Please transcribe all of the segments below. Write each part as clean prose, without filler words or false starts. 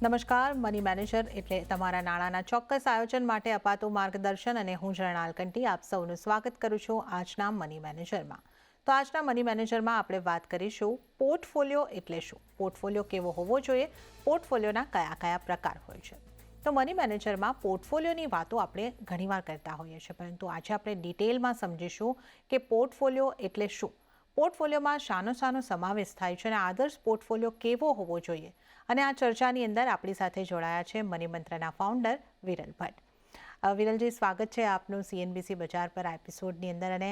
નમસ્કાર, money manager એટલે તમારા નાણાંના ચોક્કસ આયોજન માટે અપાતું માર્ગદર્શન અને હું જર્નાલ કંટી આપ સૌનું સ્વાગત કરું છું આજના મની મેનેજરમાં. તો આજના મની મેનેજરમાં આપણે વાત કરીશું પોર્ટફોલિયો એટલે શું, પોર્ટફોલિયો કેવો હોવો જોઈએ, પોર્ટફોલિયોના કયા કયા પ્રકાર હોય છે. તો મની મેનેજરમાં પોર્ટફોલિયોની વાતો આપણે ઘણીવાર કરતા હોઈએ છીએ, પરંતુ આજે આપણે ડિટેલમાં સમજીશું કે પોર્ટફોલિયો એટલે શું, પોર્ટફોલિયોમાં શાનો સમાવેશ થાય છે અને આદર્શ પોર્ટફોલિયો કેવો હોવો જોઈએ. અને આ ચર્ચાની અંદર આપણી સાથે જોડાયા છે મની મંત્રના ફાઉન્ડર વિરલ ભટ્ટ. વિરલજી, સ્વાગત છે આપનું CNBC બજાર પર આ એપિસોડની અંદર. અને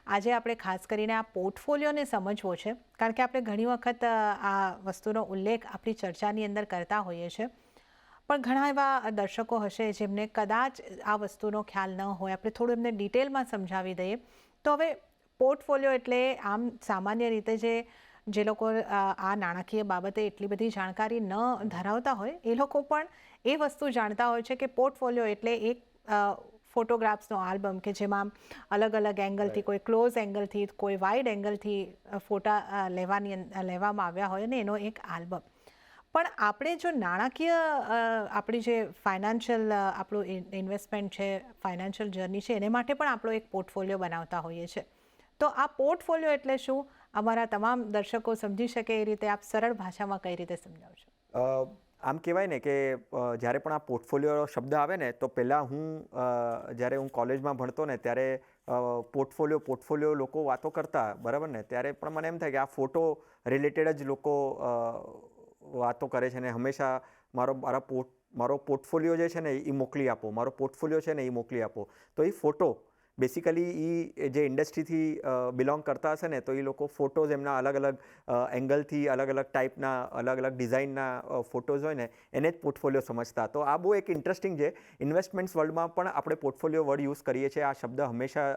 આજે આપણે ખાસ કરીને આ પોર્ટફોલિયોને સમજવો છે, કારણ કે આપણે ઘણી વખત આ વસ્તુનો ઉલ્લેખ આપણી ચર્ચાની અંદર કરતા હોઈએ છીએ, પણ ઘણા એવા દર્શકો હશે જેમને કદાચ આ વસ્તુનો ખ્યાલ ન હોય. આપણે થોડું એમને ડિટેલમાં સમજાવી દઈએ. તો હવે પોર્ટફોલિયો એટલે આમ સામાન્ય રીતે જે લોકો આ નાણાકીય બાબતે એટલી બધી જાણકારી ન ધરાવતા હોય એ લોકો પણ એ વસ્તુ જાણતા હોય છે કે પોર્ટફોલિયો એટલે એક ફોટોગ્રાફ્સનો આલ્બમ કે જેમાં અલગ અલગ એંગલથી, કોઈ ક્લોઝ એંગલથી, કોઈ વાઇડ એંગલથી ફોટા લેવામાં આવ્યા હોય અને એનો એક આલ્બમ. પણ આપણે જો નાણાકીય આપણી જે ફાઇનાન્શિયલ આપણું ઇન્વેસ્ટમેન્ટ છે, ફાઇનાન્શિયલ જર્ની છે, એને માટે પણ આપણો એક પોર્ટફોલિયો બનાવતા હોઈએ છીએ. તો આ પોર્ટફોલિયો એટલે શું, અમારા તમામ દર્શકો સમજી શકે એ રીતે આપ સરળ ભાષામાં કઈ રીતે સમજાવશો? આમ કહેવાય ને કે જ્યારે પણ આ પોર્ટફોલિયો શબ્દ આવે ને તો પહેલાં જ્યારે હું કોલેજમાં ભણતો ને ત્યારે પોર્ટફોલિયો લોકો વાતો કરતા, બરાબર ને, ત્યારે પણ મને એમ થાય કે આ ફોટો રિલેટેડ જ લોકો વાતો કરે છે ને હંમેશા મારો પોર્ટફોલિયો જે છે ને એ મોકલી આપો, મારો પોર્ટફોલિયો છે ને એ મોકલી આપો. તો એ ફોટો બેસિકલી એ જે ઇન્ડસ્ટ્રીથી બિલોંગ કરતા હશે ને તો એ લોકો ફોટોઝ એમના અલગ અલગ એંગલથી, અલગ અલગ ટાઈપના, અલગ અલગ ડિઝાઇનના ફોટોઝ હોય ને એને જ પોર્ટફોલિયો સમજતા. તો આ બહુ એક ઇન્ટરેસ્ટિંગ છે. ઇન્વેસ્ટમેન્ટ્સ વર્લ્ડમાં પણ આપણે પોર્ટફોલિયો વર્ડ યુઝ કરીએ છીએ. આ શબ્દ હંમેશા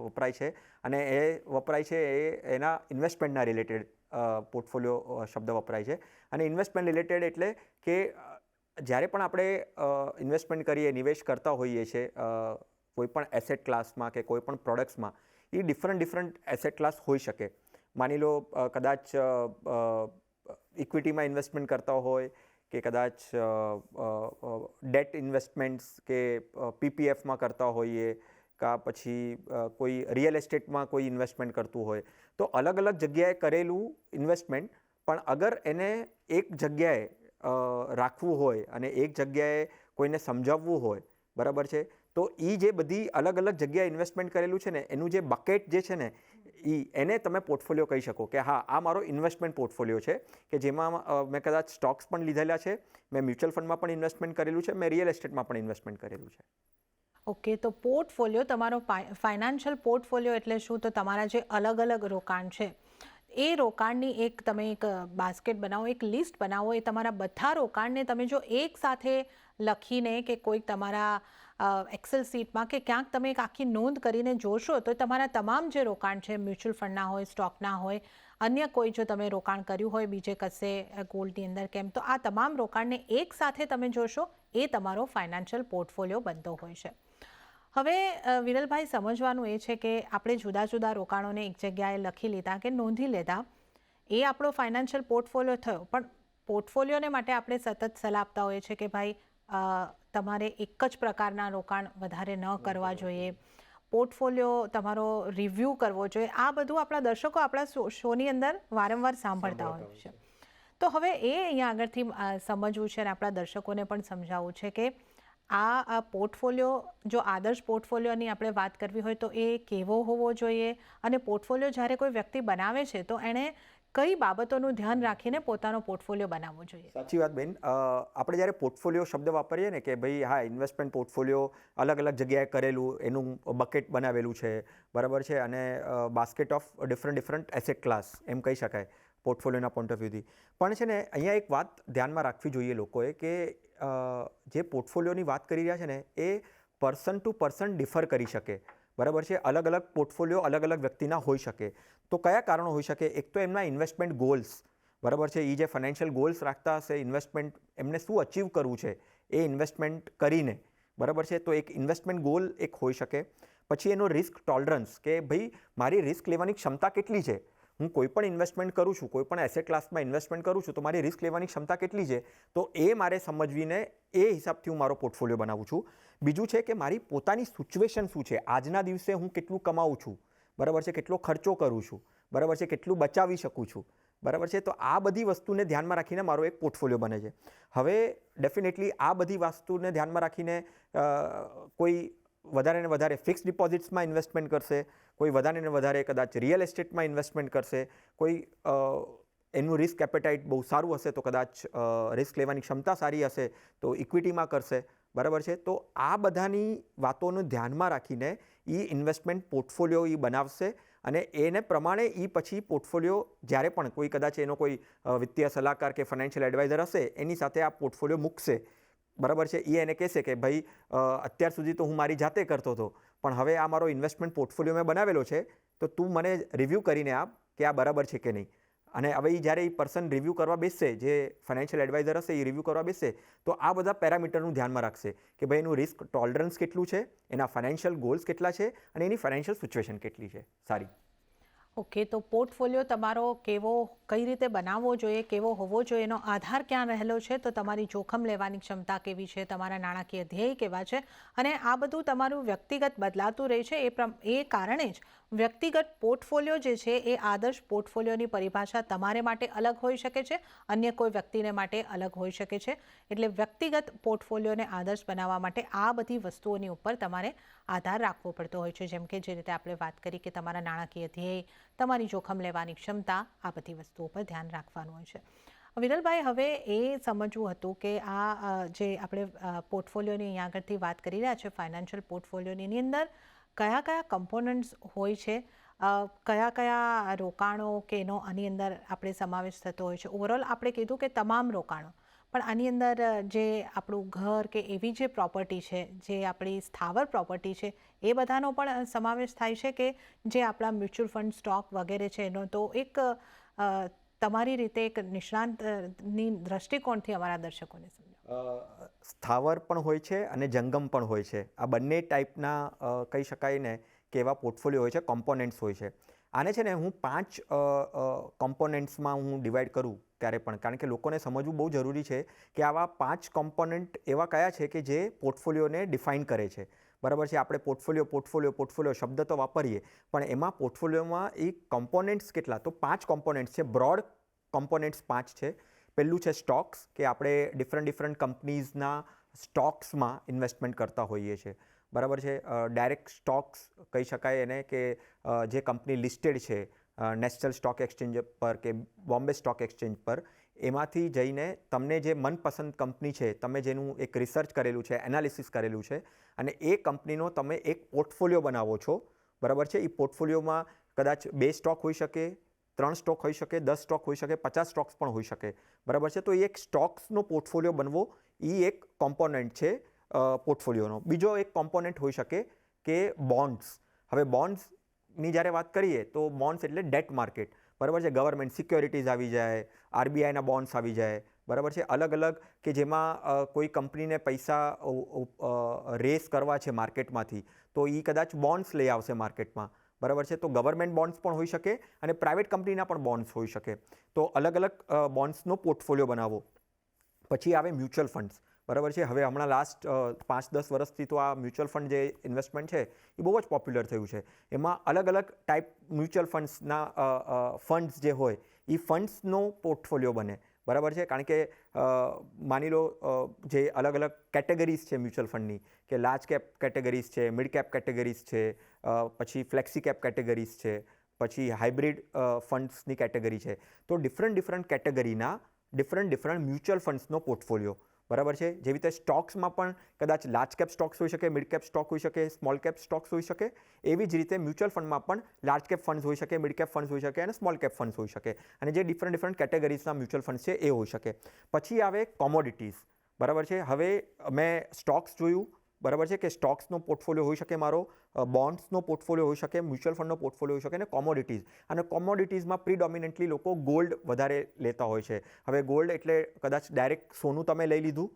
વપરાય છે અને એ વપરાય છે એના ઇન્વેસ્ટમેન્ટના રિલેટેડ પોર્ટફોલિયો શબ્દ વપરાય છે. અને ઇન્વેસ્ટમેન્ટ રિલેટેડ એટલે કે જ્યારે પણ આપણે ઇન્વેસ્ટમેન્ટ કરીએ, નિવેશ કરતા હોઈએ છીએ કોઈ પણ એસેટ ક્લાસમાં કે કોઈ પણ પ્રોડક્ટ્સમાં, એ ડિફરન્ટ એસેટ ક્લાસ હોઈ શકે. માની લો કદાચ ઇક્વિટીમાં ઇન્વેસ્ટમેન્ટ કરતા હોય કે કદાચ ડેટ ઇન્વેસ્ટમેન્ટ્સ કે PPFમાં કરતા હોઈએ, કાં પછી કોઈ રિયલ એસ્ટેટમાં કોઈ ઇન્વેસ્ટમેન્ટ કરતું હોય. તો અલગ અલગ જગ્યાએ કરેલું ઇન્વેસ્ટમેન્ટ, પણ અગર એને એક જગ્યાએ રાખવું હોય અને એક જગ્યાએ કોઈને સમજાવવું હોય, બરાબર છે, તો એ જે બધી અલગ અલગ જગ્યાએ ઇન્વેસ્ટમેન્ટ કરેલું છે ને એનું જે બકેટ જે છે ને એને તમે પોર્ટફોલિયો કહી શકો કે હા, આ મારો ઇન્વેસ્ટમેન્ટ પોર્ટફોલિયો છે કે જેમાં મેં કદાચ સ્ટોક્સ પણ લીધેલા છે, મેં મ્યુચ્યુઅલ ફંડમાં પણ ઇન્વેસ્ટમેન્ટ કરેલું છે, મેં રિયલ એસ્ટેટમાં પણ ઇન્વેસ્ટમેન્ટ કરેલું છે. ઓકે, તો પોર્ટફોલિયો, તમારો ફાઇનાન્શિયલ પોર્ટફોલિયો એટલે શું? તો તમારા જે અલગ અલગ રોકાણ છે એ રોકાણની તમે એક બાસ્કેટ બનાવો, એક લિસ્ટ બનાવો. એ તમારા બધા રોકાણને તમે જો એક સાથે લખીને કે કોઈક તમારા એક્સેલ શીટમાં કે ક્યાંક તમે એક આખી નોંધ કરીને જોશો તો તમારા તમામ જે રોકાણ છે, મ્યુચ્યુઅલ ફંડના હોય, સ્ટોકના હોય, અન્ય કોઈ જો તમે રોકાણ કર્યું હોય બીજે કશે ગોલ્ડની અંદર કેમ, તો આ તમામ રોકાણને એક સાથે તમે જોશો એ તમારો ફાઇનાન્શિયલ પોર્ટફોલિયો બનતો હોય છે. હવે વિરલભાઈ, સમજવાનું એ છે કે આપણે જુદા જુદા રોકાણોને એક જગ્યાએ લખી લીધા કે નોંધી લીધા, એ આપણો ફાઇનાન્શિયલ પોર્ટફોલિયો થયો. પણ પોર્ટફોલિયોને માટે આપણે સતત સલાહ આપતા હોઈએ છીએ કે ભાઈ તમારે એક જ પ્રકારના રોકાણ વધારે ન કરવા જોઈએ, પોર્ટફોલિયો તમારો રિવ્યૂ કરવો જોઈએ. આ બધું આપણા દર્શકો આપણા શોની અંદર વારંવાર સાંભળતા હોય છે. તો હવે એ અહીંયા આગળથી સમજવું છે અને આપણા દર્શકોને પણ સમજાવવું છે કે આ પોર્ટફોલિયો, જો આદર્શ પોર્ટફોલિયોની આપણે વાત કરવી હોય તો એ કેવો હોવો જોઈએ, અને પોર્ટફોલિયો જ્યારે કોઈ વ્યક્તિ બનાવે છે તો એણે કઈ બાબતોનું ધ્યાન રાખીને પોતાનો પોર્ટફોલિયો બનાવવો જોઈએ? સાચી વાત બેન. આપણે જ્યારે પોર્ટફોલિયો શબ્દ વાપરીએ ને કે ભાઈ હા, ઇન્વેસ્ટમેન્ટ પોર્ટફોલિયો અલગ અલગ જગ્યાએ કરેલું, એનું બકેટ બનાવેલું છે, બરાબર છે, અને basket of different asset class એમ કહી શકાય પોર્ટફોલિયોના પોઈન્ટ ઓફ વ્યૂથી. પણ છે ને અહીંયા એક વાત ધ્યાનમાં રાખવી જોઈએ લોકોએ કે જે પોર્ટફોલિયોની વાત કરી રહ્યા છે ને એ પર્સન ટુ પર્સન ડિફર કરી શકે, બરાબર છે. અલગ અલગ પોર્ટફોલિયો અલગ અલગ વ્યક્તિના હોઈ શકે. તો કયા કારણો હોઈ શકે? એક તો એમના ઇન્વેસ્ટમેન્ટ ગોલ્સ, બરાબર છે, એ જે ફાઇનાન્શિયલ ગોલ્સ રાખતા હશે, ઇન્વેસ્ટમેન્ટ એમને શું અચીવ કરવું છે એ ઇન્વેસ્ટમેન્ટ કરીને, બરાબર છે, તો એક ઇન્વેસ્ટમેન્ટ ગોલ એક હોઈ શકે. પછી એનો રિસ્ક ટોલરન્સ, કે ભાઈ મારી રિસ્ક લેવાની ક્ષમતા કેટલી છે. હું કોઈ પણ ઇન્વેસ્ટમેન્ટ કરું છું, કોઈ પણ એસેટ ક્લાસમાં ઇન્વેસ્ટમેન્ટ કરું છું, તો મારી રિસ્ક લેવાની ક્ષમતા કેટલી છે, તો એ મારે સમજવીને એ હિસાબથી હું મારો પોર્ટફોલિયો બનાવું છું. બીજું છે કે મારી પોતાની સિચ્યુએશન શું છે, આજના દિવસે હું કેટલું કમાઉં છું, બરાબર છે, કેટલો ખર્ચો કરું છું, બરાબર છે, કેટલું બચાવી શકું છું, બરાબર છે. તો આ બધી વસ્તુને ધ્યાનમાં રાખીને મારો એક પોર્ટફોલિયો બને છે. હવે ડેફિનેટલી આ બધી વસ્તુને ધ્યાનમાં રાખીને કોઈ વધારે ને વધારે ફિક્સ ડિપોઝિટ્સમાં ઇન્વેસ્ટમેન્ટ કરશે, કોઈ વધારે ને વધારે કદાચ રિયલ એસ્ટેટમાં ઇન્વેસ્ટમેન્ટ કરશે, કોઈ એનું રિસ્ક એપેટાઇટ બહુ સારું હશે તો કદાચ રિસ્ક લેવાની ક્ષમતા સારી હશે તો ઇક્વિટીમાં કરશે, બરાબર છે. તો આ બધાની વાતોનું ધ્યાનમાં રાખીને એ ઇન્વેસ્ટમેન્ટ પોર્ટફોલિયો એ બનાવશે અને એને પ્રમાણે એ પછી પોર્ટફોલિયો જ્યારે પણ કોઈ કદાચ એનો કોઈ વિત્તીય સલાહકાર કે ફાઇનાન્શિયલ એડવાઇઝર હશે એની સાથે આ પોર્ટફોલિયો મૂકશે, બરાબર છે. એ એને કહેશે કે ભાઈ અત્યાર સુધી તો હું મારી જાતે કરતો હતો, પણ હવે આ મારો ઇન્વેસ્ટમેન્ટ પોર્ટફોલિયો મેં બનાવેલો છે, તો તું મને રિવ્યૂ કરીને આપ કે આ બરાબર છે કે નહીં. અને હવે જ્યારે એ પર્સન રિવ્યૂ કરવા બેસશે, જે ફાઇનાન્શિયલ એડવાઇઝર હશે એ રિવ્યૂ કરવા બેસશે, તો આ બધા પેરામીટરનું ધ્યાનમાં રાખશે કે ભાઈ એનું રિસ્ક ટોલરન્સ કેટલું છે, એના ફાઇનાન્શિયલ ગોલ્સ કેટલા છે અને એની ફાઇનાન્શિયલ સિચ્યુએશન કેટલી છે સારી. ઓકે, તો પોર્ટફોલિયો તમારો કેવો, કઈ રીતે બનાવવો જોઈએ, કેવો હોવો જોઈએ, એનો આધાર ક્યાં રહેલો છે, તો તમારી જોખમ લેવાની ક્ષમતા કેવી છે, તમારા નાણાકીય ધ્યેય કેવા છે, અને આ બધું તમારું વ્યક્તિગત બદલાતું રહે છે. એ કારણે જ વ્યક્તિગત પોર્ટફોલિયો જે છે એ આદર્શ પોર્ટફોલિયોની પરિભાષા તમારે માટે અલગ હોઈ શકે છે, અન્ય કોઈ વ્યક્તિને માટે અલગ હોઈ શકે છે. એટલે વ્યક્તિગત પોર્ટફોલિયોને આદર્શ બનાવવા માટે આ બધી વસ્તુઓની ઉપર તમારે આધાર રાખવો પડતો હોય છે. જેમ કે જે રીતે આપણે વાત કરી કે તમારા નાણાકીય ધ્યેય, તમારી જોખમ લેવાની ક્ષમતા, આ બધી વસ્તુઓ પર ધ્યાન રાખવાનું હોય છે. વિરલભાઈ, હવે એ સમજવું હતું કે આ જે આપણે પોર્ટફોલિયોની અહીંયા આગળથી વાત કરી રહ્યા છે, ફાઇનાન્શિયલ પોર્ટફોલિયોની અંદર કયા કયા કમ્પોનન્ટ્સ હોય છે, કયા કયા રોકાણો કે એનો આની અંદર આપણે સમાવેશ થતો હોય છે. ઓવરઓલ આપણે કીધું કે તમામ રોકાણો, પણ આની અંદર જે આપણું ઘર કે એવી જે પ્રોપર્ટી છે, જે આપણી સ્થાવર પ્રોપર્ટી છે, એ બધાનો પણ સમાવેશ થાય છે કે જે આપણા મ્યુચ્યુઅલ ફંડ, સ્ટોક વગેરે છે એનો, તો એક તમારી રીતે એક નિષ્ણાંતની દ્રષ્ટિકોણથી અમારા દર્શકોને સમજાવો. સ્થાવર પણ હોય છે અને જંગમ પણ હોય છે. આ બંને ટાઈપના કહી શકાય ને કે એવા પોર્ટફોલિયો હોય છે, કોમ્પોનન્ટ્સ હોય છે. આને છે ને હું 5 કોમ્પોનન્ટ્સમાં હું ડિવાઈડ કરું ત્યારે પણ, કારણ કે લોકોને સમજવું બહુ જરૂરી છે કે આવા 5 કોમ્પોનન્ટ એવા કયા છે કે જે પોર્ટફોલિયોને ડિફાઇન કરે છે, બરાબર છે. આપણે પોર્ટફોલિયો શબ્દ તો વાપરીએ, પણ એમાં પોર્ટફોલિયોમાં એ કોમ્પોનન્ટ્સ કેટલા, તો 5 કોમ્પોનન્ટ્સ છે. બ્રોડ કોમ્પોનન્ટ્સ 5 છે. પહેલું છે સ્ટોક્સ, કે આપણે ડિફરન્ટ કંપનીઝના સ્ટોક્સમાં ઇન્વેસ્ટમેન્ટ કરતા હોઈએ છીએ, બરાબર છે. ડાયરેક્ટ સ્ટોક્સ કહી શકાય એને કે જે કંપની લિસ્ટેડ છે નેશનલ સ્ટોક એક્સચેન્જ પર કે બોમ્બે સ્ટોક એક્સચેન્જ પર, એમાંથી જઈને તમને જે મનપસંદ કંપની છે, તમે જેનું એક રિસર્ચ કરેલું છે, એનાલિસિસ કરેલું છે, અને એ કંપનીનો તમે એક પોર્ટફોલિયો બનાવો છો, બરાબર છે. એ પોર્ટફોલિયોમાં કદાચ 2 સ્ટોક હોઈ શકે, 3 સ્ટોક હોઈ શકે, 10 સ્ટોક હોઈ શકે, 50 સ્ટોક્સ પણ હોઈ શકે, બરાબર છે. તો એ એક સ્ટોક્સનો પોર્ટફોલિયો બનવો એ એક કોમ્પોનન્ટ છે પોર્ટફોલિયોનો. બીજો એક કોમ્પોનન્ટ હોઈ શકે કે બોન્ડ્સ. હવે બોન્ડ્સની જ્યારે વાત કરીએ તો બોન્ડ્સ એટલે ડેટ માર્કેટ, બરાબર છે. ગવર્મેન્ટ સિક્યોરિટીઝ આવી જાય, આરબીઆઈના બોન્ડ્સ આવી જાય, બરાબર છે. અલગ અલગ કે જેમાં કોઈ કંપનીને પૈસા રેસ કરવા છે માર્કેટમાંથી, તો એ કદાચ બોન્ડ્સ લઈ આવશે માર્કેટમાં, બરાબર છે. તો ગવર્મેન્ટ બોન્ડ્સ પણ હોઈ શકે અને પ્રાઇવેટ કંપનીના પણ બોન્ડ્સ હોઈ શકે. તો અલગ અલગ બોન્ડ્સનો પોર્ટફોલિયો બનાવો. પછી આવે મ્યુચ્યુઅલ ફંડ્સ, બરાબર છે. હવે હમણાં લાસ્ટ 5-10 વર્ષથી તો આ મ્યુચ્યુઅલ ફંડ જે ઇન્વેસ્ટમેન્ટ છે એ બહુ જ પોપ્યુલર થયું છે. એમાં અલગ અલગ ટાઈપ મ્યુચ્યુઅલ ફંડ્સના ફંડ્સ જે હોય એ ફંડ્સનો પોર્ટફોલિયો બને, બરાબર છે. કારણ કે માની લો જે અલગ અલગ કેટેગરીઝ છે મ્યુચ્યુઅલ ફંડની, કે લાર્જ કેપ કેટેગરીઝ છે, મિડ કેપ કેટેગરીઝ છે, પછી ફ્લેક્સી કેપ કેટેગરીઝ છે, પછી હાઇબ્રિડ ફંડ્સની કેટેગરી છે. તો ડિફરન્ટ કેટેગરીના ડિફરન્ટ મ્યુચ્યુઅલ ફંડ્સનો પોર્ટફોલિયો, બરાબર છે. જેવી રીતે સ્ટોક્સમાં પણ કદાચ લાર્જ કેપ સ્ટોક્સ હોઈ શકે, મિડ કેપ સ્ટોક હોઈ શકે, સ્મોલ કેપ સ્ટોક્સ હોઈ શકે. એવી જ રીતે મ્યુચ્યુઅલ ફંડમાં પણ લાર્જ કેપ ફંડ્સ હોઈ શકે, મિડ કેપ ફંડ્સ હોઈ શકે અને સ્મોલ કેપ ફંડ્સ હોઈ શકે. અને જે ડિફરન્ટ કેટેગરીઝના મ્યુચ્યુઅલ ફંડ્સ છે એ હોઈ શકે. પછી આવે કોમોડિટીઝ, બરાબર છે. હવે મેં સ્ટોક્સ જોયું, બરાબર છે, કે સ્ટોક્સનો પોર્ટફોલિયો હોઈ શકે મારો, બોન્ડ્સનો પોર્ટફોલિયો હોઈ શકે, મ્યુચ્યુઅલ ફંડનો પોર્ટફોલિયો હોઈ શકે, અને કોમોડિટીઝ. અને કોમોડિટીઝમાં પ્રિડોમિનન્ટલી લોકો ગોલ્ડ વધારે લેતા હોય છે. હવે ગોલ્ડ એટલે કદાચ ડાયરેક્ટ સોનું તમે લઈ લીધું,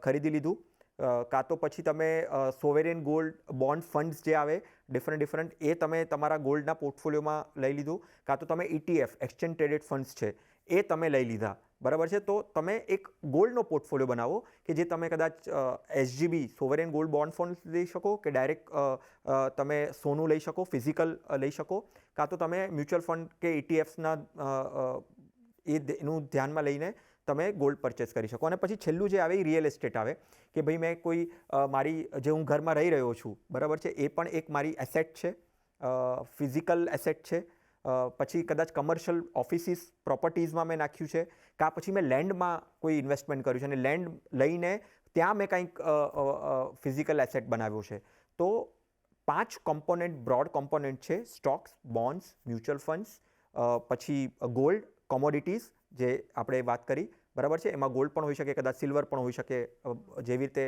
ખરીદી લીધું, કાં તો પછી તમે સોવેરિયન ગોલ્ડ બોન્ડ ફંડ્સ જે આવે ડિફરન્ટ એ તમે તમારા ગોલ્ડના પોર્ટફોલિયોમાં લઈ લીધું, કાં તો તમે ETF એક્સચેન્જ ટ્રેડેડ ફંડ્સ છે એ તમે લઈ લીધા, બરાબર છે. તો તમે એક ગોલ્ડનો પોર્ટફોલિયો બનાવો કે જે તમે કદાચ SGB sovereign gold bond fund લઈ શકો, કે ડાયરેક્ટ તમે સોનું લઈ શકો, ફિઝિકલ લઈ શકો, કાં તો તમે મ્યુચ્યુઅલ ફંડ કે ETFsના એનું ધ્યાનમાં લઈને તમે ગોલ્ડ પરચેસ કરી શકો. અને પછી છેલ્લું જે આવે એ રિયલ એસ્ટેટ આવે કે ભાઈ મેં કોઈ મારી જે હું ઘરમાં રહી રહ્યો છું, બરાબર છે, એ પણ એક મારી એસેટ છે, ફિઝિકલ એસેટ છે. પછી કદાચ કમર્શિયલ ઓફિસીસ પ્રોપર્ટીઝમાં મેં નાખ્યું છે, કાં પછી મેં લેન્ડમાં કોઈ ઇન્વેસ્ટમેન્ટ કર્યું છે અને લેન્ડ લઈને ત્યાં મેં કંઈક ફિઝિકલ એસેટ બનાવ્યો છે. તો 5 કોમ્પોનન્ટ, બ્રોડ કોમ્પોનન્ટ છે: સ્ટોક્સ, બોન્ડ્સ, મ્યુચ્યુઅલ ફંડ્સ, પછી ગોલ્ડ, કોમોડિટીઝ જે આપણે વાત કરી, બરાબર છે. એમાં ગોલ્ડ પણ હોઈ શકે, કદાચ સિલ્વર પણ હોઈ શકે, જેવી રીતે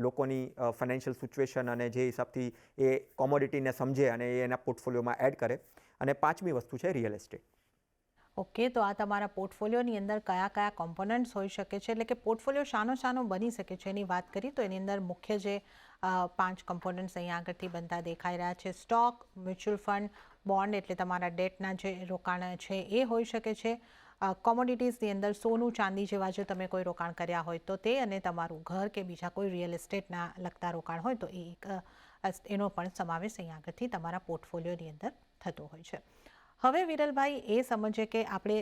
લોકોની ફાઇનાન્શિયલ સિચ્યુએશન અને જે હિસાબથી એ કોમોડિટીને સમજે અને એ એના પોર્ટફોલિયોમાં એડ કરે. અને 5મી વસ્તુ છે રિયલ એસ્ટેટ. ઓકે, તો આ તમારા પોર્ટફોલિયોની અંદર કયા કયા કોમ્પોનન્ટ્સ હોઈ શકે છે, એટલે કે પોર્ટફોલિયો શાનો બની શકે છે એની વાત કરી, તો એની અંદર મુખ્ય જે 5 કમ્પોનન્ટ્સ અહીંયા આગળથી બનતા દેખાઈ રહ્યા છે: સ્ટોક, મ્યુચ્યુઅલ ફંડ, બોન્ડ એટલે તમારા ડેટના જે રોકાણ છે એ હોઈ શકે છે, કોમોડિટીઝની અંદર સોનું, ચાંદી જેવા જો તમે કોઈ રોકાણ કર્યા હોય તો તે, અને તમારું ઘર કે બીજા કોઈ રિયલ એસ્ટેટના લગતા રોકાણ હોય તો એનો પણ સમાવેશ અહીંયા આગળથી તમારા પોર્ટફોલિયોની અંદર થતો હોય છે. હવે વિરલભાઈ એ સમજીએ કે આપણે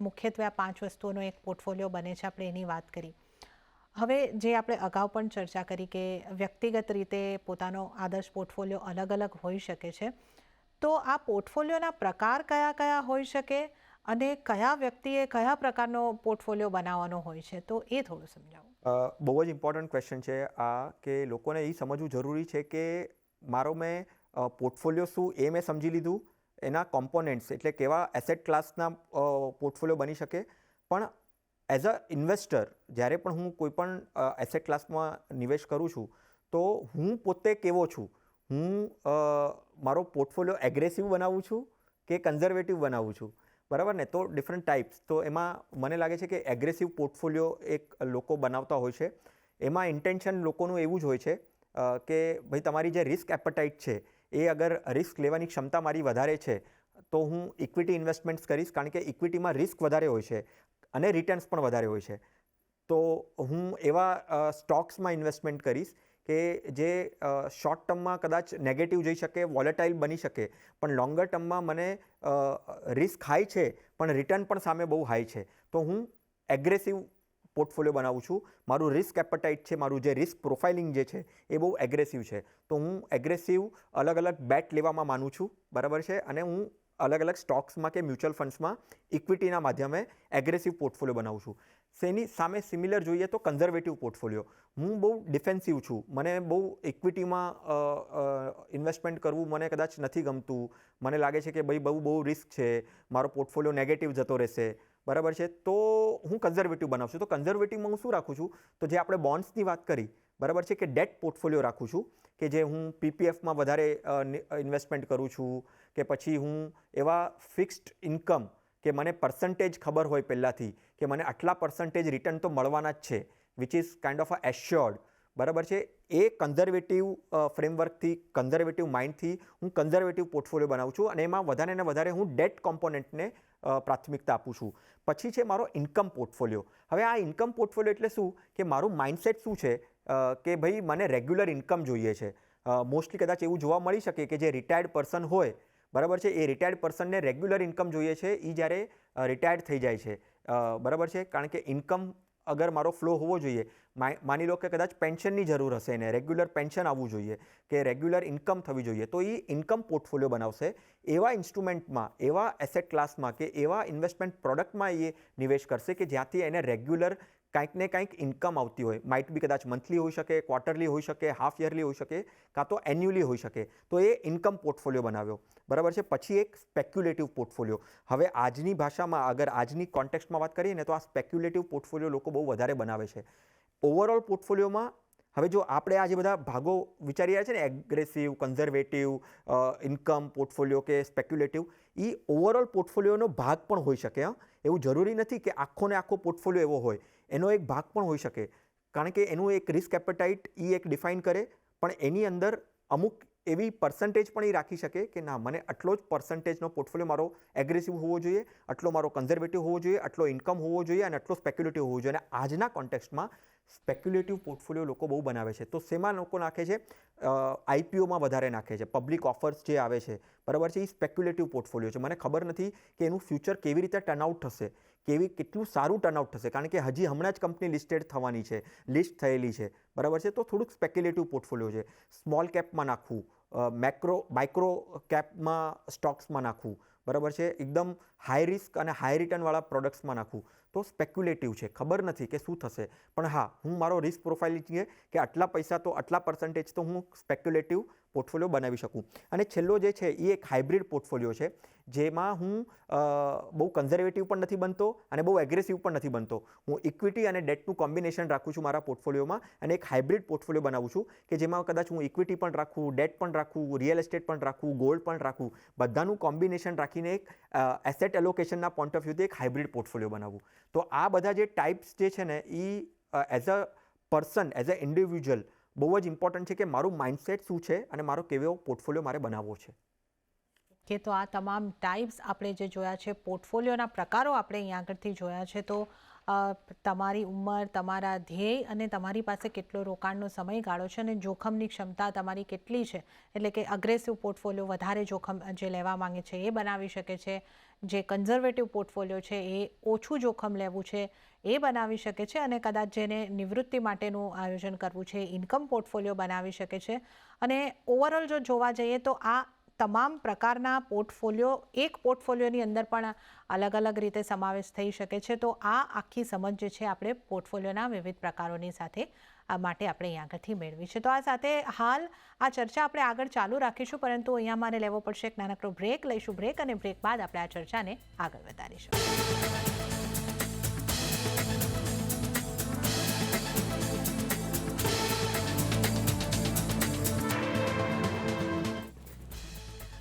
મુખ્યત્વે આ 5 વસ્તુઓનો એક પોર્ટફોલિયો બને છે, આપણે એની વાત કરી. હવે જે આપણે અગાઉ પણ ચર્ચા કરી કે વ્યક્તિગત રીતે પોતાનો આદર્શ પોર્ટફોલિયો અલગ અલગ હોઈ શકે છે, તો આ પોર્ટફોલિયોના પ્રકાર કયા કયા હોઈ શકે અને કયા વ્યક્તિએ કયા પ્રકારનો પોર્ટફોલિયો બનાવવાનો હોય છે, તો એ થોડું સમજાવો. બહુ જ ઇમ્પોર્ટન્ટ ક્વેશ્ચન છે આ, કે લોકોને એ સમજવું જરૂરી છે કે મારો મેં પોર્ટફોલિયો શું એ મેં સમજી લીધું, એના કોમ્પોનન્ટ્સ એટલે કેવા એસેટ ક્લાસના પોર્ટફોલિયો બની શકે, પણ એઝ અ ઇન્વેસ્ટર જ્યારે પણ હું કોઈ પણ એસેટ ક્લાસમાં નિવેશ કરું છું તો હું પોતે કેવો છું, હું મારો પોર્ટફોલિયો એગ્રેસિવ બનાવું છું કે કન્ઝર્વેટિવ બનાવું છું, બરાબર ને. તો ડિફરન્ટ ટાઈપ્સ. તો એમાં મને લાગે છે કે એગ્રેસિવ પોર્ટફોલિયો એક લોકો બનાવતા હોય છે. એમાં ઇન્ટેન્શન લોકોનું એવું જ હોય છે કે ભાઈ તમારી જે રિસ્ક એપેટાઇટ છે એ અગર રિસ્ક લેવાની ક્ષમતા મારી વધારે છે તો હું ઇક્વિટી ઇન્વેસ્ટમેન્ટ્સ કરીશ, કારણ કે ઇક્વિટીમાં રિસ્ક વધારે હોય છે અને રિટર્ન્સ પણ વધારે હોય છે. તો હું એવા સ્ટોક્સમાં ઇન્વેસ્ટમેન્ટ કરીશ કે જે શોર્ટ ટર્મમાં કદાચ નેગેટિવ જઈ શકે, વોલેટાઇલ બની શકે, પણ લોંગર ટર્મમાં મને રિસ્ક હાઈ છે પણ રિટર્ન પણ સામે બહુ હાઈ છે. તો હું એગ્રેસિવ પોર્ટફોલિયો બનાવું છું. મારું રિસ્ક એપેટાઇટ છે, મારું જે રિસ્ક પ્રોફાઇલિંગ જે છે એ બહુ એગ્રેસિવ છે. તો હું એગ્રેસિવ અલગ અલગ બેટ લેવામાં માનું છું, બરાબર છે. અને હું અલગ અલગ સ્ટોક્સમાં કે મ્યુચ્યુઅલ ફંડ્સમાં ઇક્વિટીના માધ્યમે એગ્રેસિવ પોર્ટફોલિયો બનાવું છું. શેની સામે સિમિલર જોઈએ તો કન્ઝર્વેટિવ પોર્ટફોલિયો. હું બહુ ડિફેન્સિવ છું, મને બહુ ઇક્વિટીમાં ઇન્વેસ્ટમેન્ટ કરવું મને કદાચ નથી ગમતું, મને લાગે છે કે ભાઈ બહુ રિસ્ક છે, મારો પોર્ટફોલિયો નેગેટિવ જતો રહેશે, બરાબર છે. તો હું કન્ઝર્વેટિવ બનાવું છું. તો કન્ઝર્વેટિવમાં હું શું રાખું છું, તો જે આપણે બોન્ડ્સની વાત કરી, બરાબર છે, કે ડેટ પોર્ટફોલિયો રાખું છું, કે જે હું PPFમાં વધારે ઇન્વેસ્ટમેન્ટ કરું છું, કે પછી હું એવા ફિક્સ્ડ ઇન્કમ કે મને પર્સન્ટેજ ખબર હોય પહેલાંથી કે મને આટલા પર્સન્ટેજ રિટર્ન તો મળવાના જ છે, which is kind of a assured, બરાબર છે. એ કન્ઝર્વેટિવ ફ્રેમવર્કથી, કન્ઝર્વેટિવ માઇન્ડથી હું કન્ઝર્વેટિવ પોર્ટફોલિયો બનાવું છું અને એમાં વધારે ને વધારે હું ડેટ કોમ્પોનન્ટને પ્રાથમિકતા આપું છું. પછી છે મારો ઇન્કમ પોર્ટફોલિયો. હવે આ ઇન્કમ પોર્ટફોલિયો એટલે શું, કે મારું માઇન્ડસેટ શું છે કે ભાઈ મને રેગ્યુલર ઇન્કમ જોઈએ છે. મોસ્ટલી કદાચ એવું જોવા મળી શકે કે જે રિટાયર્ડ પર્સન હોય, બરાબર છે, એ રિટાયર્ડ પર્સનને રેગ્યુલર ઇન્કમ જોઈએ છે એ જ્યારે રિટાયર્ડ થઈ જાય છે, બરાબર છે. કારણ કે ઇન્કમ અગર મારો ફ્લો હોવો જોઈએ, માની લો કે કદાચ પેન્શનની જરૂર હશે એને, રેગ્યુલર પેન્શન આવવું જોઈએ કે રેગ્યુલર ઇન્કમ થવી જોઈએ, તો એ ઇન્કમ પોર્ટફોલિયો બનાવશે. એવા ઇન્સ્ટ્રુમેન્ટમાં, એવા એસેટ ક્લાસમાં કે એવા ઇન્વેસ્ટમેન્ટ પ્રોડક્ટમાં એ નિવેશ કરશે કે જ્યાંથી એને રેગ્યુલર કંઈક ને કંઈક ઇન્કમ આવતી હોય. માઇટ બી કદાચ મંથલી હોઈ શકે, ક્વાર્ટરલી હોઈ શકે, હાફ યરલી હોઈ શકે, કાં તો એન્યુઅલી હોઈ શકે. તો એ ઇન્કમ પોર્ટફોલિયો બનાવ્યો, બરાબર છે. પછી એક સ્પેક્યુલેટિવ પોર્ટફોલિયો. હવે આજની ભાષામાં, અગર આજની કોન્ટેક્સ્ટમાં વાત કરીએ ને, તો આ સ્પેક્યુલેટિવ પોર્ટફોલિયો લોકો બહુ વધારે બનાવે છે. ઓવરઓલ પોર્ટફોલિયોમાં હવે જો આપણે આ જે બધા ભાગો વિચારી રહ્યા છે ને, એગ્રેસિવ, કન્ઝર્વેટિવ, ઇન્કમ પોર્ટફોલિયો કે સ્પેક્યુલેટિવ, એ ઓવરઓલ પોર્ટફોલિયોનો ભાગ પણ હોઈ શકે. એવું જરૂરી નથી કે આખો ને આખો પોર્ટફોલિયો એવો હોય, એનો એક ભાગ પણ હોઈ શકે. કારણ કે એનું એક રિસ્ક એપેટાઇટ એ એક ડિફાઇન કરે, પણ એની અંદર અમુક એવી પર્સન્ટેજ પણ એ રાખી શકે કે ના, મને આટલો જ પર્સન્ટેજનો પોર્ટફોલિયો મારો એગ્રેસિવ હોવો જોઈએ, આટલો મારો કન્ઝર્વેટિવ હોવો જોઈએ, આટલો ઇન્કમ હોવો જોઈએ અને આટલો સ્પેક્યુલેટિવ હોવો જોઈએ. અને આજના કોન્ટેક્સ્ટમાં સ્પેક્યુલેટિવ પોર્ટફોલિયો લોકો બહુ બનાવે છે. તો શેમાં લોકો નાખે છે? આઈપીઓમાં વધારે નાખે છે. પબ્લિક ઓફર્સ જે આવે છે, બરાબર છે, એ સ્પેક્યુલેટિવ પોર્ટફોલિયો છે. મને ખબર નથી કે એનું ફ્યુચર કેવી રીતે ટર્નઆઉટ થશે, કેટલું સારું ટર્નઆઉટ થશે, કારણ કે હજી હમણાં જ કંપની લિસ્ટેડ થવાની છે, લિસ્ટ થયેલી છે, બરાબર છે. તો થોડુંક સ્પેક્યુલેટિવ પોર્ટફોલિયો છે. સ્મોલ કેપમાં નાખવું, માઇક્રો કેપમાં સ્ટોક્સમાં નાખવું, બરાબર છે, એકદમ હાઈ રિસ્ક અને હાઈ રિટર્નવાળા પ્રોડક્ટ્સમાં નાખવું, તો સ્પેક્યુલેટિવ છે. ખબર નથી કે શું થશે, પણ હા, હું મારો રિસ્ક પ્રોફાઇલ છે કે આટલા પૈસા તો આટલા પર્સન્ટેજ તો હું સ્પેક્યુલેટિવ પોર્ટફોલિયો બનાવી શકું. અને છેલ્લો જે છે એ એક હાઇબ્રિડ પોર્ટફોલિયો છે, જેમાં હું બહુ કન્ઝર્વેટિવ પણ નથી બનતો અને બહુ એગ્રેસિવ પણ નથી બનતો. હું ઇક્વિટી અને ડેટનું કોમ્બિનેશન રાખું છું મારા પોર્ટફોલિયોમાં અને એક હાઇબ્રિડ પોર્ટફોલિયો બનાવું છું કે જેમાં કદાચ હું ઇક્વિટી પણ રાખું, ડેટ પણ રાખું, રિયલ એસ્ટેટ પણ રાખું, ગોલ્ડ પણ રાખું, બધાનું કોમ્બિનેશન રાખીને એક એસેટ એલોકેશનના પોઈન્ટ ઓફ વ્યૂથી એક હાઇબ્રિડ પોર્ટફોલિયો બનાવવું. તો આ બધા જે ટાઈપ્સ જે છે ને, એ as a person, as a individual બહુ જ ઇમ્પોર્ટન્ટ છે કે મારું માઇન્ડસેટ શું છે અને મારો કેવો પોર્ટફોલિયો મારે બનાવવો છે. કે તો આ તમામ ટાઈપ્સ આપણે જે જોયા છે, પોર્ટફોલિયોના પ્રકારો આપણે અહીંયા આગળથી જોયા છે. તો તમારી ઉંમર, તમારા ધ્યેય અને તમારી પાસે કેટલો રોકાણનો સમયગાળો છે અને જોખમની ક્ષમતા તમારી કેટલી છે, એટલે કે અગ્રેસિવ પોર્ટફોલિયો વધારે જોખમ જે લેવા માંગે છે એ બનાવી શકે છે, જે કન્ઝર્વેટિવ પોર્ટફોલિયો છે એ ઓછું જોખમ લેવું છે એ બનાવી શકે છે, અને કદાચ જેને નિવૃત્તિ માટેનું આયોજન કરવું છે ઇન્કમ પોર્ટફોલિયો બનાવી શકે છે. અને ઓવરઓલ જો જોવા જઈએ તો આ તમામ પ્રકારના પોર્ટફોલિયો એક પોર્ટફોલિયોની અંદર પણ અલગ અલગ રીતે સમાવેશ થઈ શકે છે. તો આ આખી સમજ જે છે આપણે પોર્ટફોલિયોના વિવિધ પ્રકારોની સાથે માટે આપણે અહીં આગળથી મેળવી છે. તો આ સાથે હાલ આ ચર્ચા આપણે આગળ ચાલુ રાખીશું, પરંતુ અહીંયા મારે લેવો પડશે એક નાનકડો બ્રેક. લઈશું બ્રેક અને બ્રેક બાદ આપણે આ ચર્ચાને આગળ વધારીશું.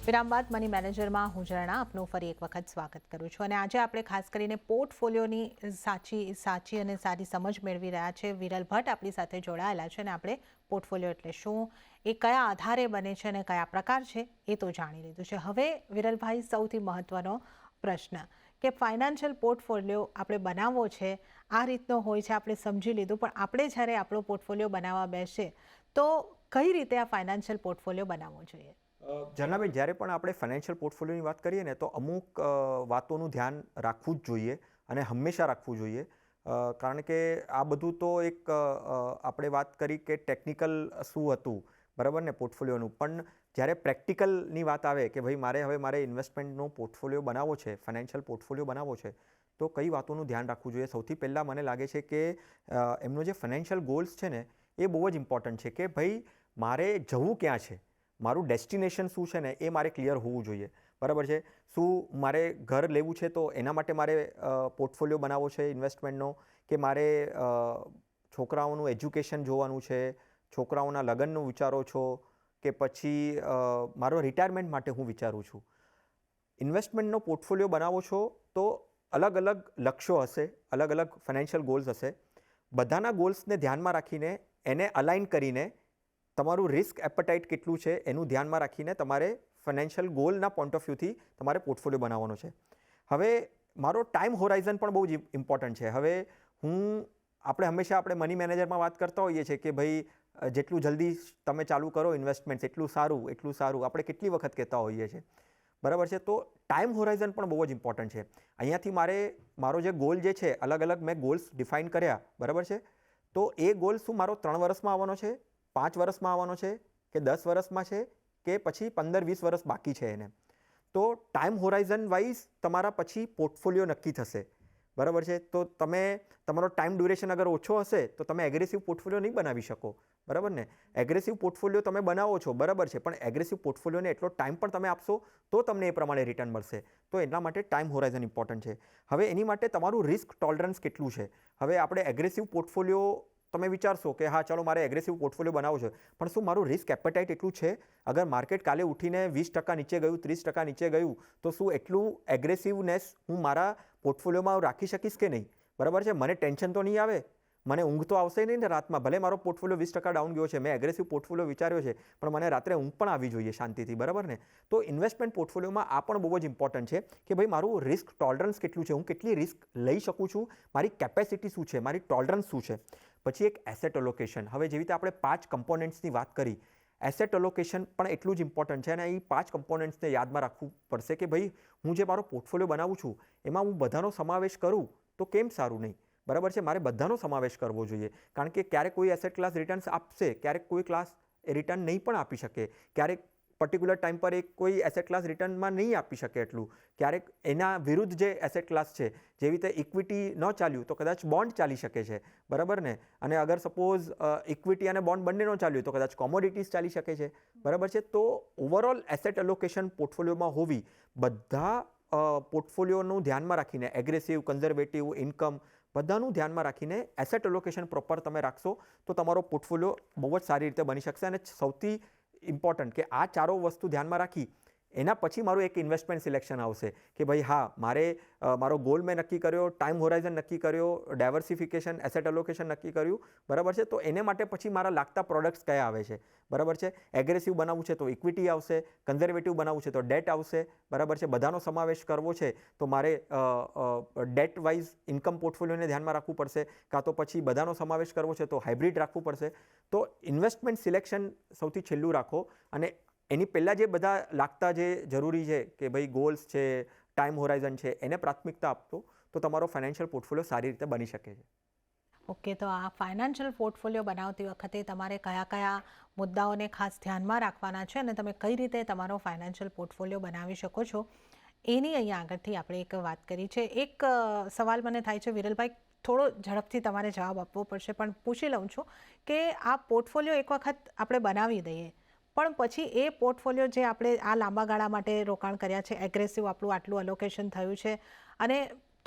વિરામ બાદ મની મેનેજરમાં હું ઝરણા આપનું ફરી એક વખત સ્વાગત કરું છું. અને આજે આપણે ખાસ કરીને પોર્ટફોલિયોની સાચી અને સારી સમજ મેળવી રહ્યા છે. વિરલ ભટ્ટ આપણી સાથે જોડાયેલા છે અને આપણે પોર્ટફોલિયો એટલે શું, એ કયા આધારે બને છે અને કયા પ્રકાર છે એ તો જાણી લીધું છે. હવે વિરલભાઈ, સૌથી મહત્વનો પ્રશ્ન કે ફાઇનાન્શિયલ પોર્ટફોલિયો આપણે બનાવવો છે આ રીતનો હોય છે, આપણે સમજી લીધું, પણ આપણે જ્યારે આપણો પોર્ટફોલિયો બનાવવા બેસીએ તો કઈ રીતે આ ફાઇનાન્શિયલ પોર્ટફોલિયો બનાવવો જોઈએ? ઝરણાબેન, જ્યારે પણ આપણે ફાઇનાન્શિયલ પોર્ટફોલિયોની વાત કરીએ ને, તો અમુક વાતોનું ધ્યાન રાખવું જ જોઈએ અને હંમેશા રાખવું જોઈએ. કારણ કે આ બધું તો એક આપણે વાત કરી કે ટેકનિકલ શું હતું, બરાબર ને, પોર્ટફોલિયોનું, પણ જ્યારે પ્રેક્ટિકલની વાત આવે કે ભાઈ મારે ઇન્વેસ્ટમેન્ટનો પોર્ટફોલિયો બનાવવો છે, ફાઇનાન્શિયલ પોર્ટફોલિયો બનાવવો છે, તો કઈ વાતોનું ધ્યાન રાખવું જોઈએ? સૌથી પહેલાં મને લાગે છે કે એમનો જે ફાઇનાન્શિયલ ગોલ્સ છે ને, એ બહુ જ ઇમ્પોર્ટન્ટ છે કે ભાઈ મારે જવું ક્યાં છે, મારું ડેસ્ટિનેશન શું છે ને, એ મારે ક્લિયર હોવું જોઈએ, બરાબર છે. શું મારે ઘર લેવું છે તો એના માટે મારે પોર્ટફોલિયો બનાવવો છે ઇન્વેસ્ટમેન્ટનો, કે મારે છોકરાઓનું એજ્યુકેશન જોવાનું છે, છોકરાઓના લગ્નનું વિચારો છો, કે પછી મારો રિટાયરમેન્ટ માટે હું વિચારું છું? ઇન્વેસ્ટમેન્ટનો પોર્ટફોલિયો બનાવો છો તો અલગ અલગ લક્ષ્યો હશે, અલગ અલગ ફાઇનાન્શિયલ ગોલ્સ હશે. બધાના ગોલ્સને ધ્યાનમાં રાખીને એને અલાઇન કરીને તમારું રિસ્ક એપેટાઇટ કેટલું છે એનું ધ્યાનમાં રાખીને તમારે ફાઇનાન્શિયલ ગોલના પોઈન્ટ ઓફ વ્યૂથી તમારે પોર્ટફોલિયો બનાવવાનો છે. હવે મારો ટાઈમ હોરાઇઝન પણ બહુ જ ઇમ્પોર્ટન્ટ છે. હવે આપણે હંમેશા મની મેનેજરમાં વાત કરતા હોઈએ છીએ કે ભાઈ જેટલું જલ્દી તમે ચાલુ કરો ઇન્વેસ્ટમેન્ટ એટલું સારું, એટલું સારું, આપણે કેટલી વખત કહેતા હોઈએ છીએ, બરાબર છે. તો ટાઈમ હોરાઇઝન પણ બહુ જ ઇમ્પોર્ટન્ટ છે. અહીંયાથી મારો જે ગોલ જે છે, અલગ અલગ મેં ગોલ્સ ડિફાઇન કર્યા, બરાબર છે. તો એ ગોલ શું મારો 3 વર્ષમાં આવવાનો છે, 5 વર્ષમાં આવવાનો છે, કે 10 વર્ષમાં છે, કે પછી 15-20 વર્ષ બાકી છે એને? તો ટાઈમ હોરાઇઝન વાઇઝ તમારા પછી પોર્ટફોલિયો નક્કી થશે, બરાબર છે. તો તમારો ટાઈમ ડ્યુરેશન અગર ઓછો હશે તો તમે એગ્રેસિવ પોર્ટફોલિયો નહીં બનાવી શકો, બરાબર ને. એગ્રેસિવ પોર્ટફોલિયો તમે બનાવો છો, બરાબર છે, પણ એગ્રેસિવ પોર્ટફોલિયોને એટલો ટાઈમ પણ તમે આપશો તો તમને એ પ્રમાણે રિટર્ન મળશે. તો એના માટે ટાઈમ હોરાઇઝન ઇમ્પોર્ટન્ટ છે. હવે એની માટે તમારું રિસ્ક ટોલરન્સ કેટલું છે? હવે આપણે એગ્રેસિવ પોર્ટફોલિયો તમે વિચારશો કે હા ચાલો મારે એગ્રેસિવ પોર્ટફોલિયો બનાવવો છે, પણ શું મારું રિસ્ક એપેટાઇટ એટલું છે? અગર માર્કેટ કાલે ઉઠીને 20% નીચે ગયું, 30% નીચે ગયું, તો શું એટલું એગ્રેસિવનેસ હું મારા પોર્ટફોલિયોમાં રાખી શકીશ કે નહીં? બરાબર છે. મને ટેન્શન તો નહીં આવે, મને ઊંઘ તો આવશે નહીં ને રાતમાં, ભલે મારો પોર્ટફોલિયો 20% ડાઉન ગયો છે, મેં એગ્રેસિવ પોર્ટફોલિયો વિચાર્યો છે, પણ મને રાત્રે ઊંઘ પણ આવી જોઈએ શાંતિથી, બરાબર ને? તો ઇન્વેસ્ટમેન્ટ પોર્ટફોલિયોમાં આ પણ બહુ જ ઇમ્પોર્ટન્ટ છે કે ભાઈ મારું રિસ્ક ટોલરન્સ કેટલું છે, હું કેટલી રિસ્ક લઈ શકું છું, મારી કેપેસિટી શું છે, મારી ટોલરન્સ શું છે. પછી એક એસેટ એલોકેશન. હવે જેવી રીતે આપણે 5 કમ્પોનન્ટ્સની વાત કરી, એસેટ એલોકેશન પણ એટલું જ ઇમ્પોર્ટન્ટ છે અને એ 5 કમ્પોનન્ટ્સને યાદમાં રાખવું પડશે કે ભાઈ હું જે મારો પોર્ટફોલિયો બનાવું છું એમાં હું બધાનો સમાવેશ કરું તો કેમ સારું નહીં, બરાબર છે? મારે બધાનો સમાવેશ કરવો જોઈએ, કારણ કે ક્યારેક કોઈ એસેટ ક્લાસ રિટર્ન્સ આપશે, ક્યારેક કોઈ ક્લાસ રિટર્ન નહીં પણ આપી શકે, ક્યારેક પર્ટિક્યુલર ટાઈમ પર એક કોઈ એસેટ ક્લાસ રિટર્નમાં નહીં આપી શકે એટલું, ક્યારેક એના વિરુદ્ધ જે એસેટ ક્લાસ છે, જેવી રીતે ઇક્વિટી ન ચાલ્યું તો કદાચ બોન્ડ ચાલી શકે છે, બરાબર ને? અને અગર સપોઝ ઇક્વિટી અને બોન્ડ બંને ન ચાલ્યું તો કદાચ કોમોડિટીઝ ચાલી શકે છે, બરાબર છે? તો ઓવરઓલ એસેટ એલોકેશન પોર્ટફોલિયોમાં હોવી, બધા પોર્ટફોલિયોનું ધ્યાનમાં રાખીને, એગ્રેસિવ, કન્ઝર્વેટિવ, ઇન્કમ બધાનું ધ્યાનમાં રાખીને એસેટ એલોકેશન પ્રોપર તમે રાખશો તો તમારો પોર્ટફોલિયો બહુ જ સારી રીતે બની શકશે. અને સૌથી ઇમ્પોર્ટન્ટ કે આ ચારો વસ્તુ ધ્યાનમાં રાખી એના પછી મારું એક ઇન્વેસ્ટમેન્ટ સિલેક્શન આવશે કે ભાઈ હા, મારો ગોલ મેં નક્કી કર્યો, ટાઈમ હોરાઇઝન નક્કી કર્યો, ડાયવર્સિફિકેશન, એસેટ એલોકેશન નક્કી કર્યું, બરાબર છે? તો એને માટે પછી મારા લાગતા પ્રોડક્ટ્સ કયા આવે છે, બરાબર છે? એગ્રેસિવ બનાવવું છે તો ઇક્વિટી આવશે, કન્ઝર્વેટિવ બનાવવું છે તો ડેટ આવશે, બરાબર છે? બધાનો સમાવેશ કરવો છે તો મારે ડેટ વાઇઝ ઇન્કમ પોર્ટફોલિયોને ધ્યાનમાં રાખવું પડશે, કાં તો પછી બધાનો સમાવેશ કરવો છે તો હાઇબ્રિડ રાખવું પડશે. તો ઇન્વેસ્ટમેન્ટ સિલેક્શન સૌથી છેલ્લું રાખો અને એની પહેલાં જે બધા લાગતા જે જરૂરી છે કે ભાઈ ગોલ્સ છે, ટાઈમ હોરાઇઝન છે, એને પ્રાથમિકતા આપતો તો તમારો ફાઇનાન્શિયલ પોર્ટફોલિયો સારી રીતે બની શકે છે. ઓકે, તો આ ફાઇનાન્શિયલ પોર્ટફોલિયો બનાવતી વખતે તમારે કયા કયા મુદ્દાઓને ખાસ ધ્યાનમાં રાખવાના છે અને તમે કઈ રીતે તમારો ફાઇનાન્શિયલ પોર્ટફોલિયો બનાવી શકો છો એની અહીંયા આગળથી આપણે એક વાત કરી છે. એક સવાલ મને થાય છે વિરલભાઈ, થોડો ઝડપથી તમારે જવાબ આપવો પડશે પણ પૂછી લઉં છું કે આ પોર્ટફોલિયો એક વખત આપણે બનાવી દઈએ પણ પછી એ પોર્ટફોલિયો જે આપણે આ લાંબા ગાળા માટે રોકાણ કર્યા છે, એગ્રેસિવ આપણું આટલું અલોકેશન થયું છે અને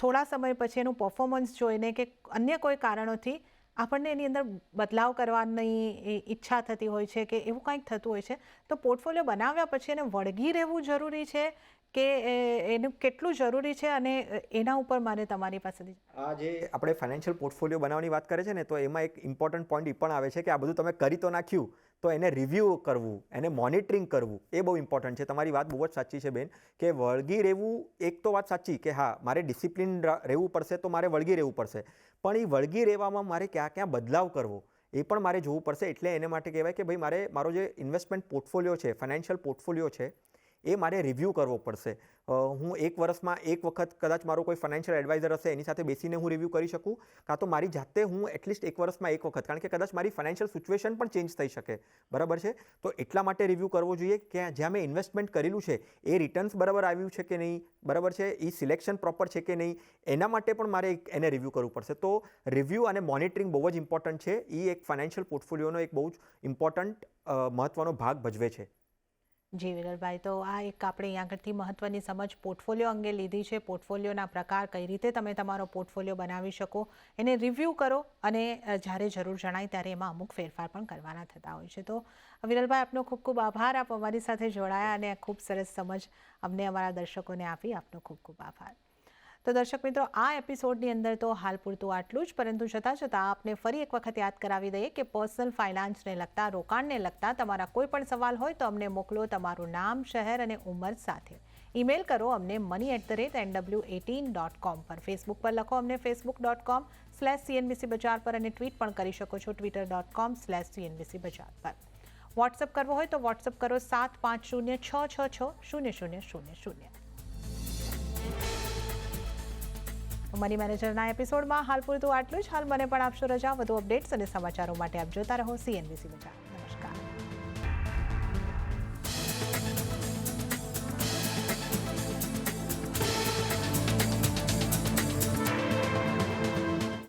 થોડા સમય પછી એનું પરફોર્મન્સ જોઈને કે અન્ય કોઈ કારણોથી આપણને એની અંદર બદલાવ કરવાની ઈચ્છા થતી હોય છે કે એવું કંઈક થતું હોય છે, તો પોર્ટફોલિયો બનાવ્યા પછી એને વળગી રહેવું જરૂરી છે કે એનું કેટલું જરૂરી છે અને એના ઉપર મારે તમારી પાસેથી આ જે આપણે ફાઇનાન્શિયલ પોર્ટફોલિયો બનાવવાની વાત કરે છે ને, તો એમાં એક ઇમ્પોર્ટન્ટ પોઈન્ટ એ પણ આવે છે કે આ બધું તમે કરી તો નાખ્યું તો એને રિવ્યૂ કરવું, એને મોનિટરિંગ કરવું એ બહુ ઇમ્પોર્ટન્ટ છે. તમારી વાત બહુ જ સાચી છે બેન કે વળગી રહેવું, એક તો વાત સાચી કે હા મારે ડિસિપ્લિન રહેવું પડશે તો મારે વળગી રહેવું પડશે, પણ એ વળગી રહેવામાં મારે ક્યાં ક્યાં બદલાવ કરવો એ પણ મારે જોવું પડશે. એટલે એને માટે કહેવાય કે ભાઈ મારો જે ઇન્વેસ્ટમેન્ટ પોર્ટફોલિયો છે, ફાઇનાન્શિયલ પોર્ટફોલિયો છે એ મારે રિવ્યૂ કરવો પડશે. હું એક વર્ષમાં એક વખત કદાચ મારો કોઈ ફાઇનાન્શિયલ એડવાઇઝર હશે એની સાથે બેસીને હું રિવ્યૂ કરી શકું, કાં તો મારી જાતે હું એટલીસ્ટ એક વર્ષમાં એક વખત, કારણ કે કદાચ મારી ફાઇનાન્શિયલ સિચ્યુએશન પણ ચેન્જ થઈ શકે, બરાબર છે? તો એટલા માટે રિવ્યૂ કરવો જોઈએ કે જ્યાં મેં ઇન્વેસ્ટમેન્ટ કરેલું છે એ રિટર્ન્સ બરાબર આવ્યું છે કે નહીં, બરાબર છે? એ સિલેક્શન પ્રોપર છે કે નહીં, એના માટે પણ મારે એને રિવ્યૂ કરવું પડશે. તો રિવ્યૂ અને મોનિટરિંગ બહુ જ ઇમ્પોર્ટન્ટ છે. એ એક ફાઇનાન્શિયલ પોર્ટફોલિયોનો એક બહુ જ ઇમ્પોર્ટન્ટ મહત્ત્વનો ભાગ ભજવે છે. જી વિરલભાઈ, તો આ એક આપણે અહીંયા આગળથી મહત્ત્વની સમજ પોર્ટફોલિયો અંગે લીધી છે. પોર્ટફોલિયોના પ્રકાર, કઈ રીતે તમે તમારો પોર્ટફોલિયો બનાવી શકો, એને રિવ્યૂ કરો અને જ્યારે જરૂર જણાય ત્યારે એમાં અમુક ફેરફાર પણ કરવાના થતા હોય છે. તો વિરલભાઈ, આપનો ખૂબ ખૂબ આભાર, આપ અમારી સાથે જોડાયા અને ખૂબ સરસ સમજ અમને અમારા દર્શકોને આપી. આપનો ખૂબ ખૂબ આભાર. તો દર્શક મિત્રો, આ એપિસોડની અંદર તો હાલ પૂરતું આટલું જ, પરંતુ જતાં જતાં આપને ફરી એક વખત યાદ કરાવી દઈએ કે પર્સનલ ફાઇનાન્સને લગતા, રોકાણને લગતા તમારા કોઈ પણ સવાલ હોય તો અમને મોકલો તમારું નામ, શહેર અને ઉંમર સાથે. ઈમેલ કરો અમને money@nw18.com પર. ફેસબુક પર લખો અમને facebook.com/cnbc બજાર પર અને ટ્વીટ પણ કરી શકો છો twitter.com/cnbc બજાર પર. વોટ્સઅપ કરવો હોય તો વોટ્સઅપ કરો 7506660000. મની મેનેજરના એપિસોડમાં હાલ પૂરતું આટલું જ. હાલ મને પણ આપશો રજા. વધુ અપડેટ્સ અને સમાચારો માટે આપ જોતા રહો CNBC બજાર. નમસ્કાર.